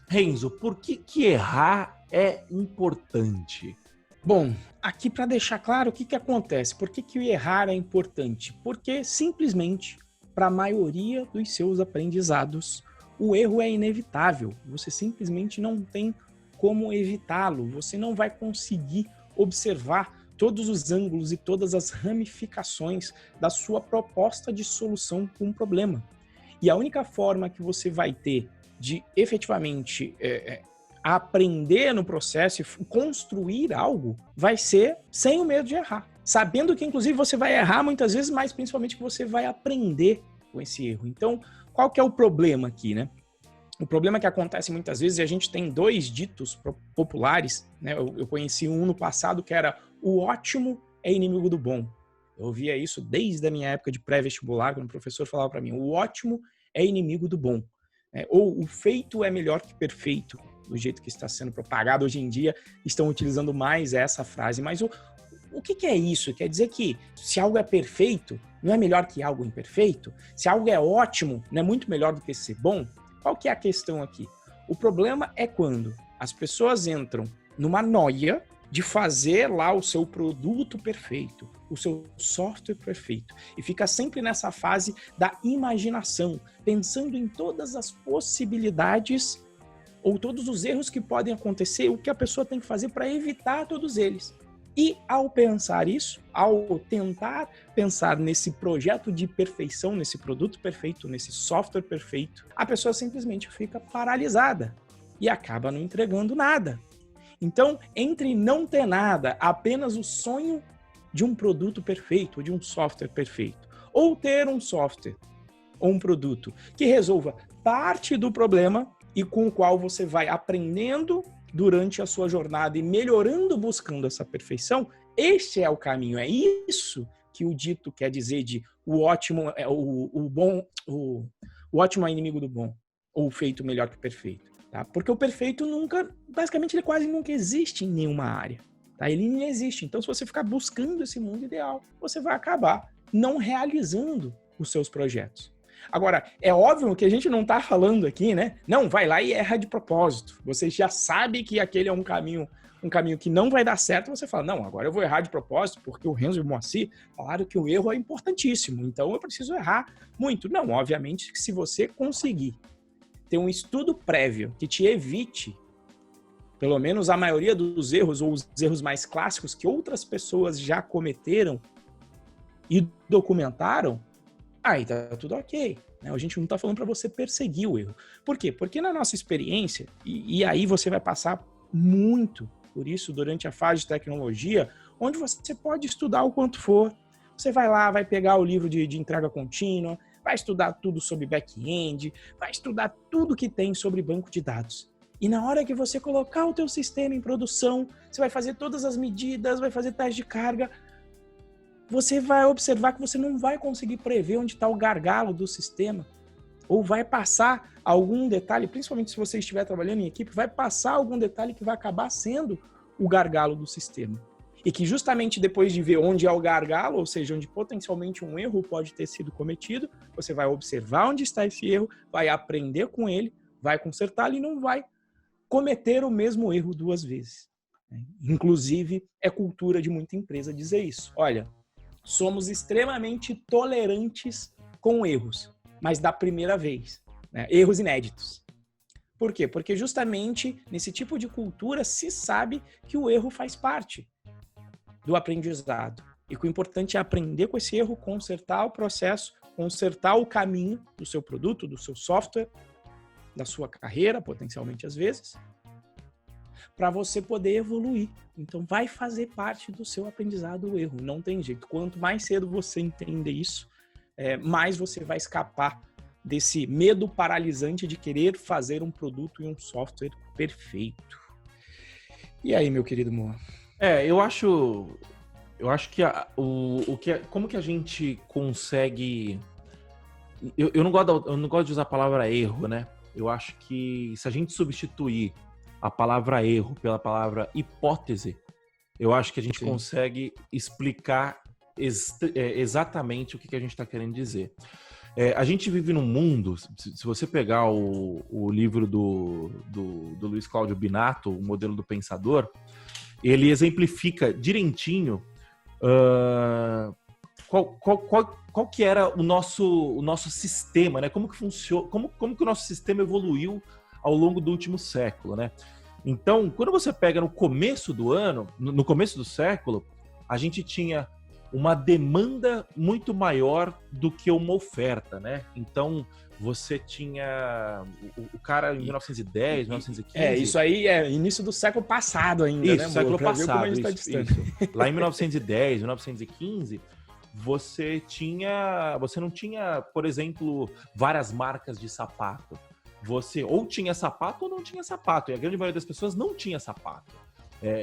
Renzo, por que errar é importante? Bom, aqui para deixar claro o que acontece, por que o errar é importante? Porque simplesmente, para a maioria dos seus aprendizados, o erro é inevitável. Você simplesmente não tem como evitá-lo. Você não vai conseguir observar todos os ângulos e todas as ramificações da sua proposta de solução para um problema. E a única forma que você vai ter de efetivamente aprender no processo e construir algo vai ser sem o medo de errar. Sabendo que, inclusive, você vai errar muitas vezes, mas principalmente que você vai aprender com esse erro. Então, qual que é o problema aqui, né? O problema que acontece muitas vezes, e a gente tem dois ditos populares, né? Eu conheci um no passado que era: o ótimo é inimigo do bom. Eu ouvia isso desde a minha época de pré-vestibular, quando o professor falava para mim: o ótimo é inimigo do bom. Ou o feito é melhor que perfeito, do jeito que está sendo propagado hoje em dia, estão utilizando mais essa frase. Mas o que é isso? Quer dizer que se algo é perfeito, não é melhor que algo imperfeito? Se algo é ótimo, não é muito melhor do que ser bom? Qual que é a questão aqui? O problema é quando as pessoas entram numa noia de fazer lá o seu produto perfeito, o seu software perfeito, e fica sempre nessa fase da imaginação, pensando em todas as possibilidades ou todos os erros que podem acontecer, o que a pessoa tem que fazer para evitar todos eles. E ao pensar isso, ao tentar pensar nesse projeto de perfeição, nesse produto perfeito, nesse software perfeito, a pessoa simplesmente fica paralisada e acaba não entregando nada. Então, entre não ter nada, apenas o sonho de um produto perfeito, de um software perfeito, ou ter um software ou um produto que resolva parte do problema e com o qual você vai aprendendo durante a sua jornada e melhorando, buscando essa perfeição, este é o caminho. É isso que o dito quer dizer de o ótimo é o bom, o ótimo é inimigo do bom, ou o feito melhor que o perfeito. Tá? Porque o perfeito basicamente ele quase nunca existe em nenhuma área. Tá? Ele não existe. Então, se você ficar buscando esse mundo ideal, você vai acabar não realizando os seus projetos. Agora, é óbvio que a gente não está falando aqui, né? Não, vai lá e erra de propósito. Você já sabe que aquele é um caminho que não vai dar certo, você fala: não, agora eu vou errar de propósito, porque o Renzo e o Moacir falaram que o erro é importantíssimo, então eu preciso errar muito. Não, obviamente que se você conseguir ter um estudo prévio que te evite, pelo menos a maioria dos erros, ou os erros mais clássicos que outras pessoas já cometeram e documentaram, aí tá tudo ok. A gente não está falando para você perseguir o erro. Por quê? Porque na nossa experiência, e aí você vai passar muito por isso durante a fase de tecnologia, onde você pode estudar o quanto for. Você vai lá, vai pegar o livro de entrega contínua, vai estudar tudo sobre back-end, vai estudar tudo que tem sobre banco de dados. E na hora que você colocar o teu sistema em produção, você vai fazer todas as medidas, vai fazer teste de carga, você vai observar que você não vai conseguir prever onde está o gargalo do sistema, ou vai passar algum detalhe, principalmente se você estiver trabalhando em equipe, vai passar algum detalhe que vai acabar sendo o gargalo do sistema. E que justamente depois de ver onde é o gargalo, ou seja, onde potencialmente um erro pode ter sido cometido, você vai observar onde está esse erro, vai aprender com ele, vai consertá-lo e não vai cometer o mesmo erro duas vezes. Inclusive, é cultura de muita empresa dizer isso. Olha, somos extremamente tolerantes com erros, mas da primeira vez, né? Erros inéditos. Por quê? Porque justamente nesse tipo de cultura se sabe que o erro faz parte do aprendizado. E que o importante é aprender com esse erro, consertar o processo, consertar o caminho do seu produto, do seu software, da sua carreira, potencialmente às vezes, para você poder evoluir. Então vai fazer parte do seu aprendizado o erro, não tem jeito. Quanto mais cedo você entender isso, mais você vai escapar desse medo paralisante de querer fazer um produto e um software perfeito. E aí, meu querido Moa? Eu acho que como que a gente consegue... Eu não gosto de usar a palavra erro, né? Eu acho que se a gente substituir a palavra erro pela palavra hipótese, eu acho que a gente consegue explicar exatamente o que a gente está querendo dizer. A gente vive num mundo, se você pegar o livro do Luiz Cláudio Binotto, o modelo do pensador, ele exemplifica direitinho qual que era o nosso sistema, né? Como que funciona, como que o nosso sistema evoluiu ao longo do último século, né? Então, quando você pega no começo do ano, no começo do século, a gente tinha uma demanda muito maior do que uma oferta, né? Então, você tinha o cara em 1910, 1915... Isso aí é início do século passado ainda, isso, né? Século pra passado, ver como a gente tá distante. isso. Lá em 1910, 1915, você não tinha, por exemplo, várias marcas de sapato. Você ou tinha sapato ou não tinha sapato. E a grande maioria das pessoas não tinha sapato.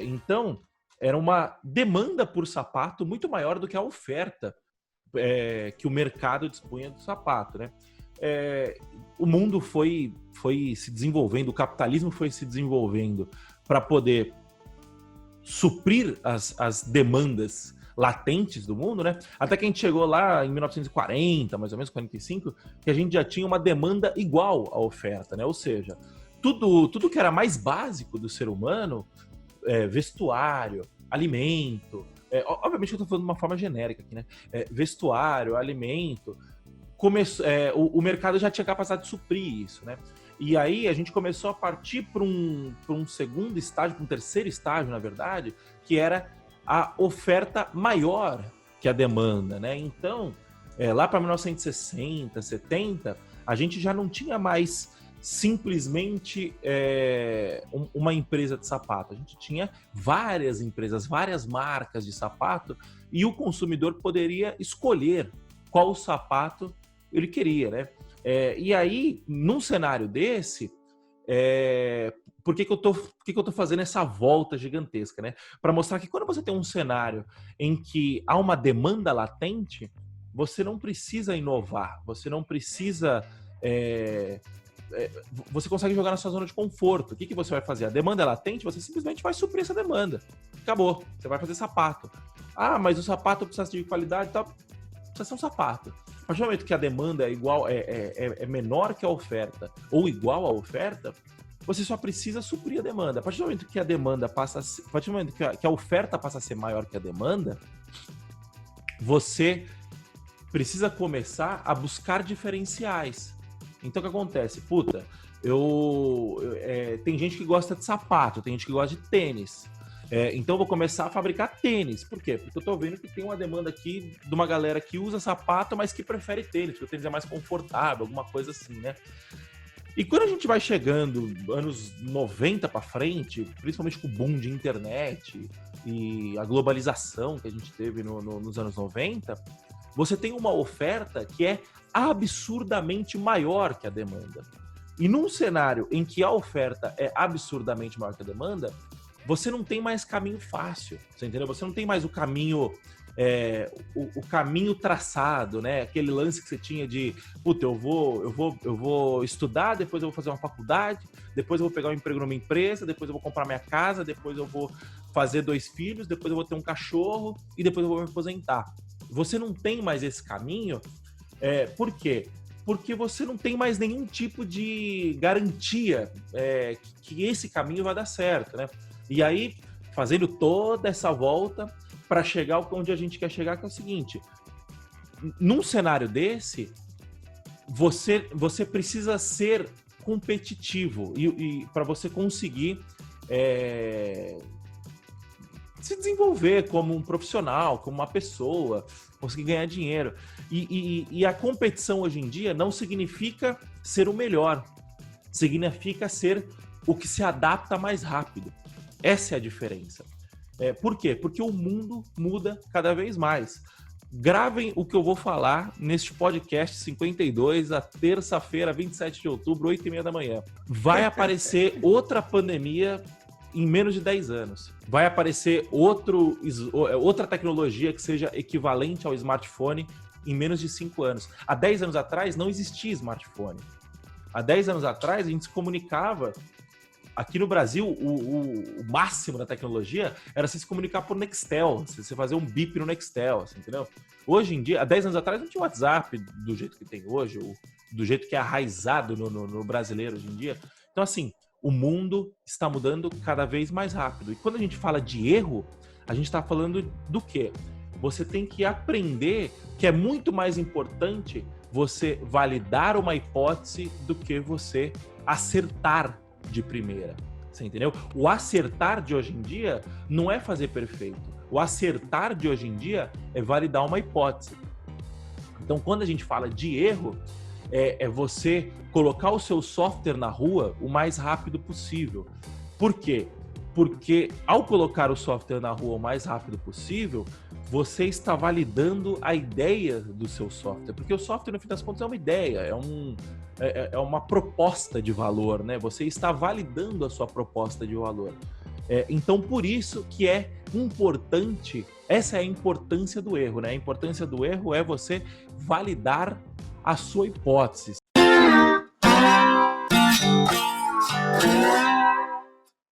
Então, era uma demanda por sapato muito maior do que a oferta que o mercado dispunha do sapato, né? O mundo foi se desenvolvendo, o capitalismo foi se desenvolvendo para poder suprir as demandas latentes do mundo, né? Até que a gente chegou lá em 1940, mais ou menos, 45, que a gente já tinha uma demanda igual à oferta, né? Ou seja, tudo que era mais básico do ser humano, vestuário, alimento, obviamente eu estou falando de uma forma genérica aqui, né? Vestuário, alimento, o mercado já tinha capacidade de suprir isso, né? E aí a gente começou a partir para um segundo estágio, para um terceiro estágio, na verdade, que era a oferta maior que a demanda, né? Então, lá para 1960, 70, a gente já não tinha mais simplesmente uma empresa de sapato. A gente tinha várias empresas, várias marcas de sapato, e o consumidor poderia escolher qual sapato ele queria, né? E aí, num cenário desse, por que eu tô fazendo essa volta gigantesca, né? Para mostrar que quando você tem um cenário em que há uma demanda latente, você não precisa inovar, você não precisa... você consegue jogar na sua zona de conforto. O que você vai fazer? A demanda é latente, você simplesmente vai suprir essa demanda. Acabou. Você vai fazer sapato. Ah, mas o sapato precisa de qualidade e tal. Precisa ser um sapato. A partir do momento que a demanda é menor que a oferta ou igual à oferta, você só precisa suprir a demanda. A partir do momento que a demanda passa a partir do momento que a oferta passa a ser maior que a demanda, você precisa começar a buscar diferenciais. Então, o que acontece? Tem gente que gosta de sapato, tem gente que gosta de tênis. Então, eu vou começar a fabricar tênis. Por quê? Porque eu tô vendo que tem uma demanda aqui de uma galera que usa sapato, mas que prefere tênis, porque o tênis é mais confortável, alguma coisa assim, né? E quando a gente vai chegando anos 90 para frente, principalmente com o boom de internet e a globalização que a gente teve nos anos 90, você tem uma oferta que é absurdamente maior que a demanda. E num cenário em que a oferta é absurdamente maior que a demanda, você não tem mais caminho fácil, você entendeu? Você não tem mais o caminho caminho traçado, né? Aquele lance que você tinha de, eu vou estudar, depois eu vou fazer uma faculdade, depois eu vou pegar um emprego numa empresa, depois eu vou comprar minha casa, depois eu vou fazer 2 filhos, depois eu vou ter um cachorro e depois eu vou me aposentar. Você não tem mais esse caminho. Por quê? Porque você não tem mais nenhum tipo de garantia que esse caminho vai dar certo, né? E aí, fazendo toda essa volta para chegar onde a gente quer chegar, que é o seguinte: num cenário desse, você precisa ser competitivo e para você conseguir se desenvolver como um profissional, como uma pessoa, conseguir ganhar dinheiro. E a competição hoje em dia não significa ser o melhor, significa ser o que se adapta mais rápido. Essa é a diferença. Por quê? Porque o mundo muda cada vez mais. Gravem o que eu vou falar neste podcast 52, a terça-feira, 27 de outubro, 8h30 da manhã. Vai aparecer outra pandemia em menos de 10 anos. Vai aparecer outra tecnologia que seja equivalente ao smartphone em menos de 5 anos. Há 10 anos atrás não existia smartphone. Há 10 anos atrás a gente se comunicava. Aqui no Brasil, o máximo da tecnologia era você se comunicar por Nextel, você fazer um bip no Nextel, assim, entendeu? Hoje em dia, há 10 anos atrás não tinha WhatsApp do jeito que tem hoje, ou do jeito que é arraizado no brasileiro hoje em dia. Então, assim, o mundo está mudando cada vez mais rápido. E quando a gente fala de erro, a gente está falando do quê? Você tem que aprender que é muito mais importante você validar uma hipótese do que você acertar de primeira. Você entendeu? O acertar de hoje em dia não é fazer perfeito. O acertar de hoje em dia é validar uma hipótese. Então, quando a gente fala de erro, é você colocar o seu software na rua o mais rápido possível. Por quê? Porque ao colocar o software na rua o mais rápido possível, você está validando a ideia do seu software. Porque o software, no fim das contas, é uma ideia, é uma proposta de valor, né? Você está validando a sua proposta de valor. Então, por isso que é importante, essa é a importância do erro, né? A importância do erro é você validar a sua hipótese.